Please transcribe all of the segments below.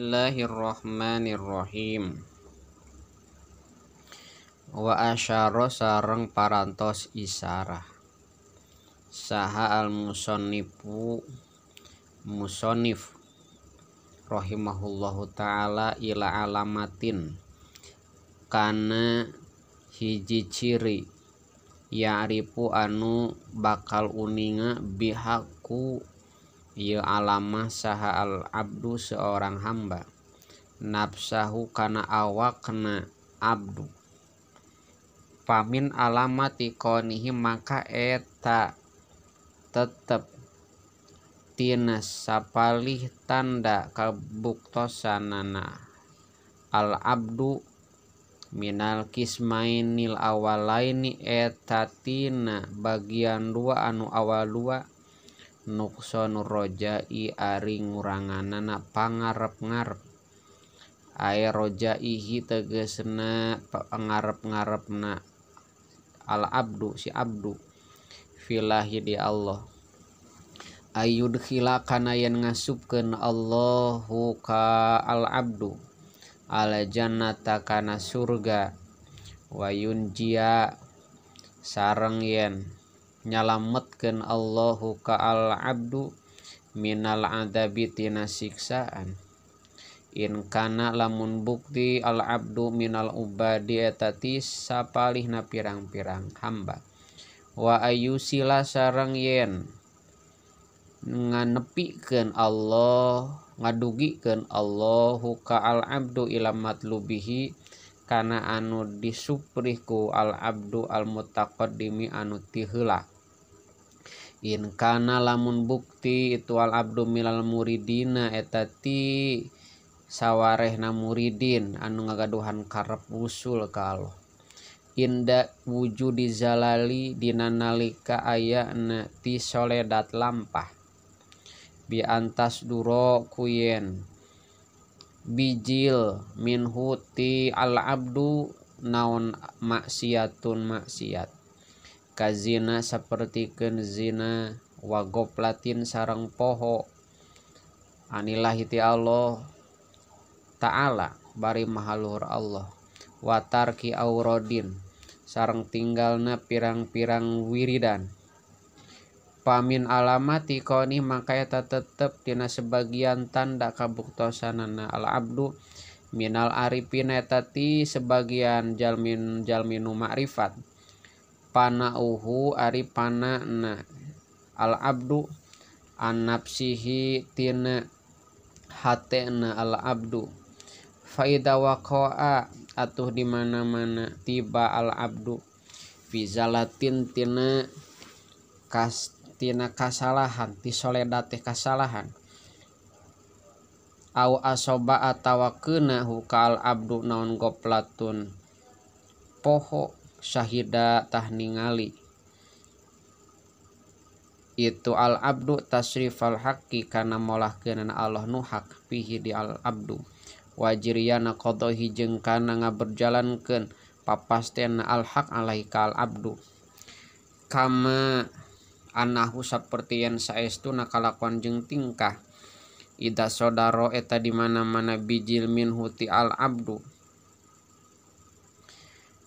Bismillahirrahmanirrahim. Wa asyara sareng parantos isarah. Saha al-musonnifu musonif rahimahullahu ta'ala ila alamatin kana hiji ciri ya'rifu anu bakal uninga bihaku ieu alamah saha al-abdu seorang hamba nafsahu kana awakna abdu pamin alamati konihi maka eta tetep tina sapalih tanda kabuktosanana al-abdu minal kismainil awalaini eta tina bagian dua anu awal dua nuqsanur rojai ari nguranganana pangarep-ngarep ay rojaihi tegesna pangarep-ngarepna al-abdu si abdu filahi di Allah ayyudkhila kana yen ngasupkeun Allahu ka al-abdu al jannata kana surga wa yunjia sareng yen nyalametkeun Allahu ka al-abdu minal adabi tina siksaan in kana lamun bukti al-abdu minal ubadi eta ti sapalihna pirang-pirang hamba wa ayyusila sareng yen nganepikeun Allah ngadugikeun Allahu ka al-abdu ila matlubihi kana anu disuprih ku al-abdu al-mutaqaddimi anu ti heula in kana lamun bukti itu al-abdu milal muridina eta ti sawarehna muridin anu ngagaduhan karep usul ka Allah inda wujudi zalali dina nalika ayana ti soledat lampah bi antas duro kuyen bijil minhu ti al-abdu naon maksiat kazina sapertikeun zina wa goplatin sareng poho anillahi ti Allah ta'ala bari mahaluhur Allah wa tarki aurodin sareng tinggalna pirang-pirang wiridan pamin alamati koni maka eta tetep tina sebagian tanda kabuktosanana al-abdu minal arifin eta ti sebagian jalminu ma'rifat panauhu ari panana al-abdu an nafsihi tina hatena al-abdu faida waqa'a atuh di mana-mana tiba al-abdu fi zalatin tina kasalahan ti soledat teh kasalahan au asoba atawa keunahu ka al-abdu naon goplatun poho syahida tah ningali itu al-abdu tasrifal haqqi kana molahkeunana Allah nu hak fihi di al-abdu wajriyana qadhihi jeung kana ngaberjalankeun papastena al-haq alaihi ka al-abdu kama anahu saperti yen saestuna kalakuan jeung tingkah ida sodaro eta di mana-mana bijil minhu ti al-abdu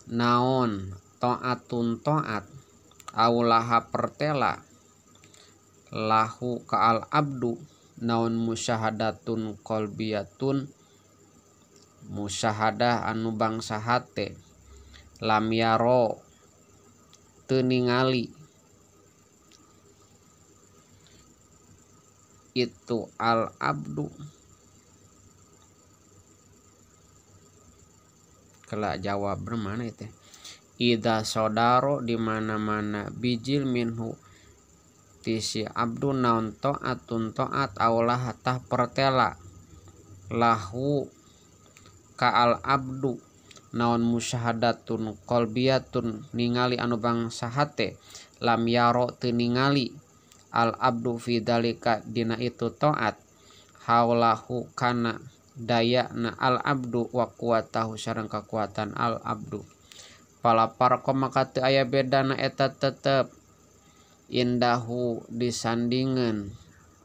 naon taatun taat aulaha pertela lahu ka al-abdu naon musyahadatun qalbiyatun musyahadah anu bangsa hate lam yaro teu ningali itu al-abdu kelak jawab bermana itu ida sodaro di mana-mana bijil minhu tisi abdu naon taatun taat aulah tah pertela lahu ka al-abdu naon musyahadatun qalbiyatun ningali anu bangsa hate lam yaro teu ningali al-abdu fi dalika dina itu taat haulahu kana dayana al-abdu wa quwatahu sareng kakuatan al-abdu palapar maka teu aya bedana eta tetep indahu disandingan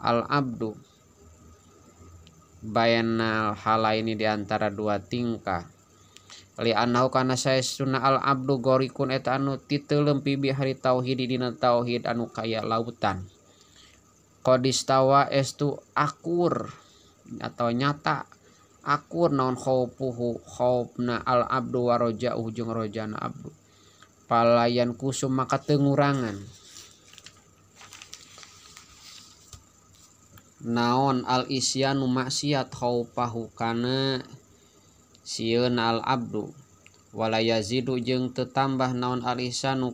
al-abdu bainal halaini di antara dua tingkah. Li anau kana saestuna al abdu gorikun eta anu titeulem pibi hari tauhid dina tauhid anu kaya lautan. Qadistawa estu akur atau nyata akur naon khaupuhu khaupna al abdu wa raja'u jeung rojana abdu. Palayan kusum maka tengurangan naon al isyanu maksiat khaupahu kana sieun al abdu wala yazidu jeung teu tambah naon al isyanu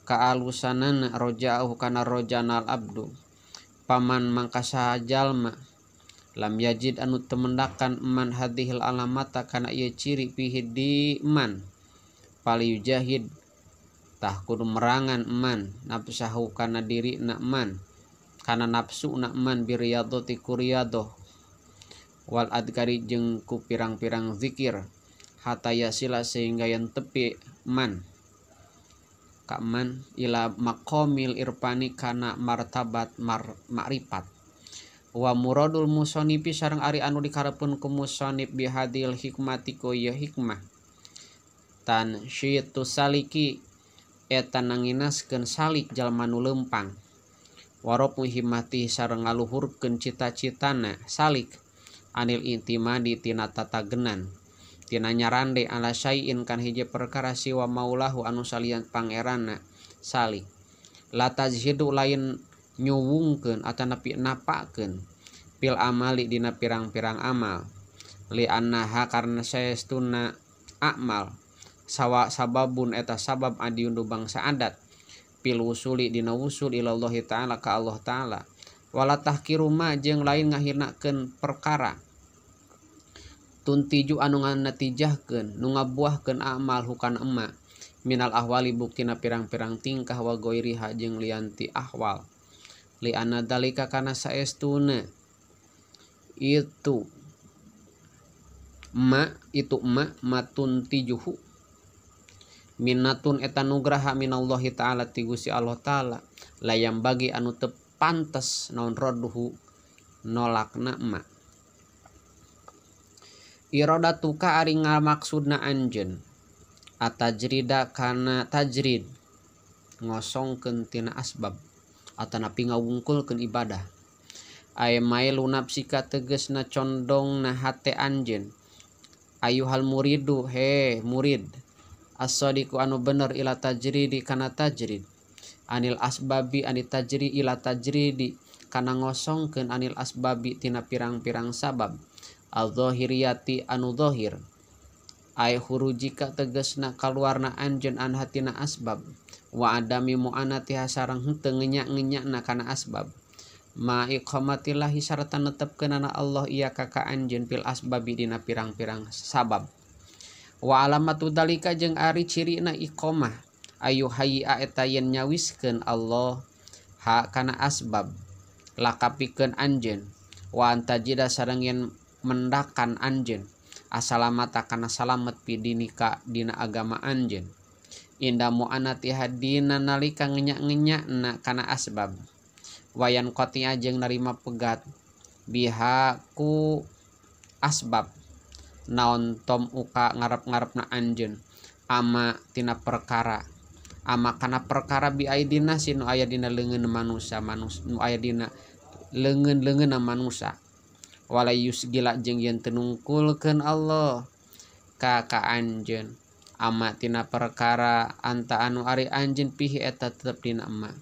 kaalusanana roja'u kana rojana al abdu. Paman mangka sajalma lam yajid anu temendakan man hadhil alamata kana ieu ciri fihi di man pali yujahid tah kudu merangan man nafsahu kana diri na man kana nafsu na man biriyadati kuriyado wal adkari jeung ku pirang-pirang zikir hatta yasila sehingga yang tepi man ka man ila maqamil irfani kana martabat ma'rifat. Wa muradul musonipi sareng ari anu dikarepkeun ku musonib bihadil hikmati ku ieu hikmah tan syitu saliki eta nanginaskeun salik jalma nu leumpang warop muhimmati sareng ngaluhurkeun cita-citana salik anil intimadi tina tatagenan tina nyarande ala syai'in kan hiji perkara siwa maulahu anu salian pangeranna salik la tajhidu lain nyuwungkeun atanapi napakeun pil amali dina pirang-pirang amal li annaha karna saestuna amal sawa sababun eta sabab adiundu bangsa adat pil usuli dina usul ilallahi ta'ala ka Allah ta'ala wala tahkiru ma jeung lain ngahinakeun perkara tuntiju anu nganatijahkeun nu ngabuahkeun amal hukana emma minal ahwali buktina pirang-pirang tingkah wa goiriha jeung lianti ahwal li anna dalika kana saestuna itu matun tijuhu minatun eta nugraha minallahi ta'ala ti Gusti Allah ta'ala layam bagi anu teu pantes naon radduhu nolakna ma iradatuka ari ngamaksudna anjeun atajrida kana tajrid ngosongkeun tina asbab atanapi ngawungkulkeun ibadah ay mailu nafsika tegasna condongna hate anjeun ayuhal muridu he murid as-sadiqu anu bener ila tajridi kana tajrid anil asbabi ani tajri ila tajridi kana ngosongkeun anil asbabi tina pirang-pirang sabab al-zahiriyati anu zahir ay hurujika tegasna kaluarna anjeun an hatina asbab wa adami mu'anati hasarang henteu ngenya-ngenyana kana asbab ma iqamatillahi sarta netepkeunana Allah iya ka anjeun fil asbabi dina pirang-pirang sabab wa alamatu dalika jeung ari cirina iqamah ayu hayya eta yen nyawiskeun Allah ha kana asbab lakapikeun anjeun wa antajida sareng yen mendakan anjeun asalamata kana salamet pidinika dina agama anjeun inda mu'anati hadina nalika ngenya-ngenyana kana asbab wayan qatia jeung narima pegat biha ku asbab naon tom uka ngarep-ngarepna anjeun ama tina perkara ama kana perkara bi aidina sinu aya dina leungeun manusia nu aya dina leungeun-leungeunna manusia wala yusgila jeung yen tenungkulkeun Allah ka anjeun ama tina perkara anta anu ari anjeun pihi eta tetep dina emma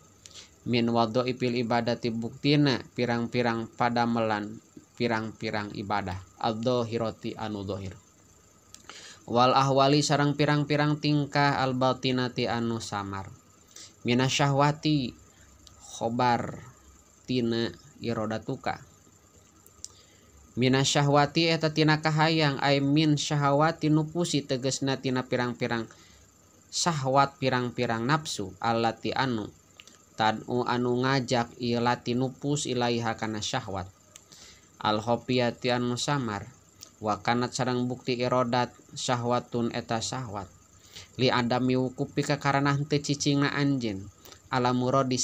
min wadhaifil ibadati buktina pirang-pirang padamelan pirang-pirang ibadah adh-dhahirati anu dhahir wal ahwali sareng pirang-pirang tingkah al batinati anu samar minasyahwati khobar tina iradatuka minasyahwati eta tina kahayang ay min syahwati nupusi tegasna tina pirang-pirang syahwat pirang-pirang nafsu allati anu tad'u anu ngajak ilati nupus ilaiha kana syahwat al khofiyati anu samar wa kanat sareng bukti iradat syahwatun eta syahwat li adami wukupi kakarana henteu cicingna anjeun ala muradi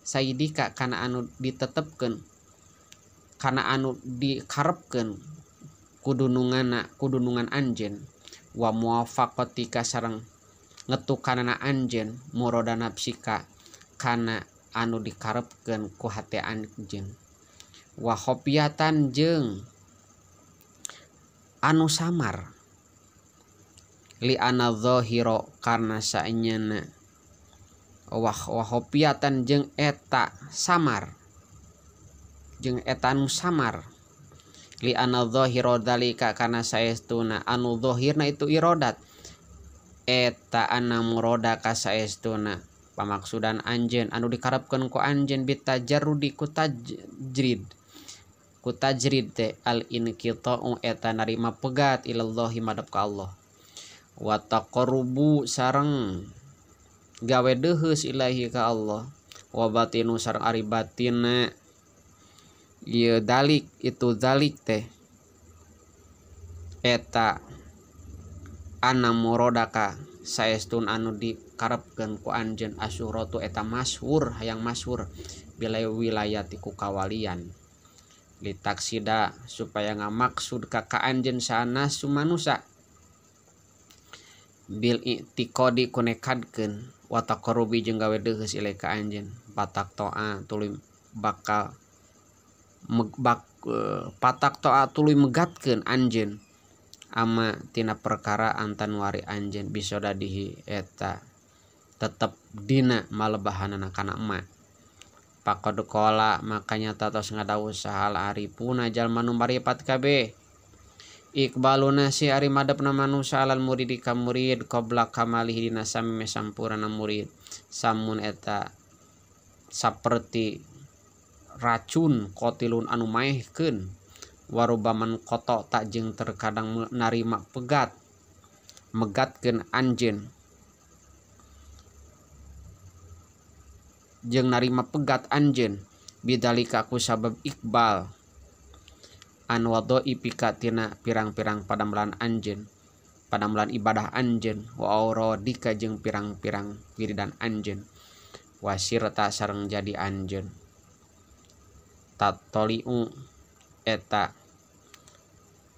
sayyidika kana anu ditetepkeun kana anu dikarepkeun kudunungan anjeun wa muwafaqatika sareng ngetukanana anjeun murada nafsika kana anu dikarepkeun ku hate anjeun wa khopiatan jeung anu samar li ana zahira karna saenyana wa khopiatan jeung eta samar jeung eta anu samar li ana zahira dalika kana saestuna anu zahirna itu irodat eta ana muroda ka saestuna pamaksudan anjeun anu dikarepkeun ku anjeun bitajarrudi ku tajrid teh al inqita'u eta narima pegat ilallahi madep ka Allah wa taqarrubu sareng gawe deuheus ilahi ka Allah wa batinu sareng ari batinna ieu dalik itu dalik teh eta ana murodaka saestun anu dikarepkeun ku anjeun asyuratu eta masyhur hayang masyhur bila wilayati ku kawalian litaksida supaya ngamaksud ka anjeun saanasu manusia bil i'tiqadi kunekadkeun wa taqarrubi jeung gawe deuheus ilai ka anjeun patak toa tuluy bakal patak toa tuluy megatkeun anjeun ama tina perkara antan wari anjeun bisodadihi eta tetep dina malebahanana kana emak faqad qala makanya tatos ngadawuh sahal arifuna jalma nu maripat kabeh iqbaluna si ari madepna manusia alal muridi ka murid qabla kamalihi dina sami sampurna murid samun eta saperti racun kotilun anu maehkeun warubaman koto tak jeung terkadang narima pegat megatkeun anjeun jeung narima pegat anjeun bidalika ku sabab iqbal an wadoi pika tina pirang-pirang padamelan anjeun padamelan ibadah anjeun wa auradika jeung pirang-pirang wiridan anjeun wasirta sareng jadi anjeun tatoliu eta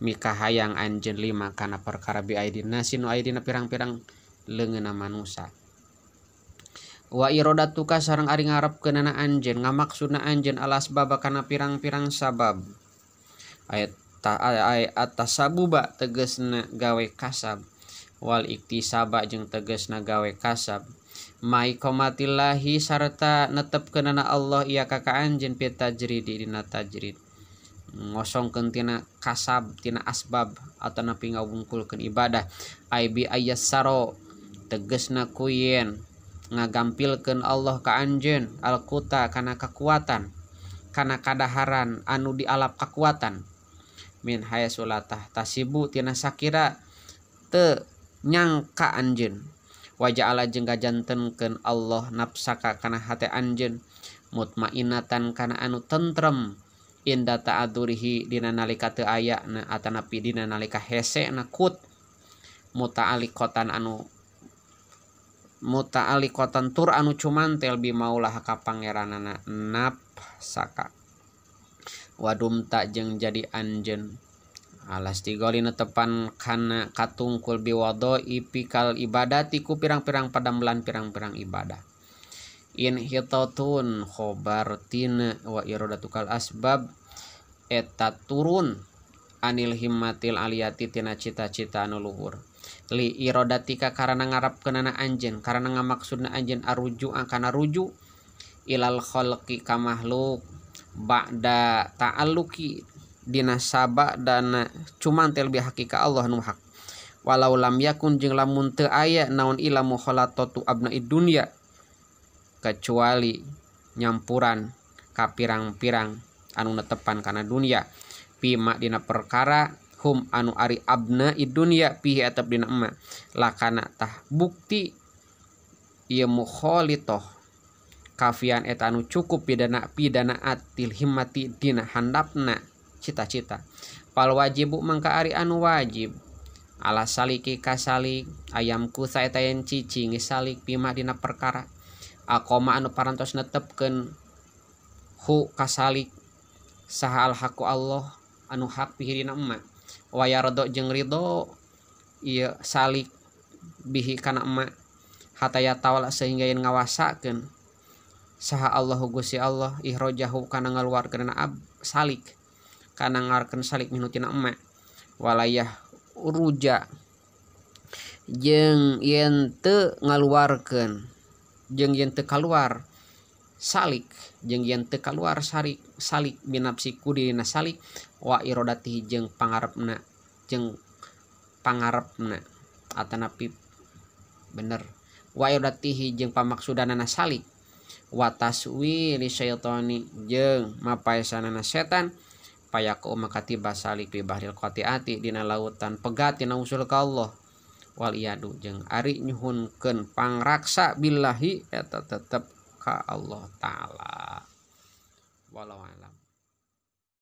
mikahayang anjeun lima kana perkara bi aidina sinu aidina pirang-pirang leungeunna manusia wa iradatuka sareng ari ngarepkeunana anjeun ngamaksudna anjeun alas baba kana pirang-pirang sabab ayat atasabuba tegasna gawe kasab wal iktisaba jeung tegasna gawe kasab maiqamatillahi sarta netepkeunana Allah ieu ka anjeun fi tajridi dina tajrid ngosongkeun tina kasab tina asbab atau napi ngawungkulkeun ibadah aibi ayassaro tegasna kuyen ngagampilkeun Allah ka anjeun alquta kana kekuatan kana kadaharan anu dialap kekuatan min hayasulatah tasibu tina sakira teu nyangka anjeun waja'ala jeung gajantenkeun Allah nafsaka kana hate anjeun mutmainatan kana anu tentrem inda ta'adzurihi dina nalika teu aya na atanapi dina nalika hese na kut muta'alliqatan tur anu cumantel bi maulah ka pangeranana nafsaka wadum tak jeung jadi anjeun alas tigoli netepan kana katungkul biwadoi pikal ibadati ku pirang-pirang padamelan pirang-pirang ibadah in hitatun khobar tina wa iradatukal asbab eta turun anil himmatil aliyati tina cita-cita anu luhur li iradatika karana ngarapkeunana anjeun karana ngamaksudna anjeun aruju kana ruju ilal khalqi ka makhluk ba'da ta'alluqi dina sabak dan cumantel bi hakika Allah nu hak walau lam yakun jeung lamun teu aya naon ila mukhalatatu abnaid dunya kecuali nyampuran ka pirang-pirang anu netepan kana dunya pima dina perkara hum anu ari abnaid dunya pihi atap dina emma lakana tah bukti ieu mukhalitoh kafian eta anu cukup pidana atil himmati dina handapna cita-cita pal wajibu mangka ari anu wajib ala saliki kasalik ayamku saeta yen cicing salik pima dina perkara aqoma anu parantos netepkeun hu kasalik saha al haqu Allah anu hak bihi dina emak wa yardo jeung ridho ieu salik bihi kana emak hataya tawala sehingga yen ngawasakeun saha Allahu Gusti Allah ihrojahu kana ngaluarkeun salik kana ngarkeun salik minhu tina emak walayah uruja jeung yen teu ngaluarkeun jeung yen teu kaluar salik jeung yen teu kaluar salik binapsi ku dina salik wa irodatihi jeung pangarepna atanapi bener wa irodatihi jeung pamaksudanana salik wa taswili syaitani jeung mapaesanana setan payaku maka tiba salik fi bahril qati'ati dina lautan pegat tina usul ka Allah wal iyadu jeung ari nyuhunkeun pangraksa billahi eta tetep ka Allah taala wallahu alam.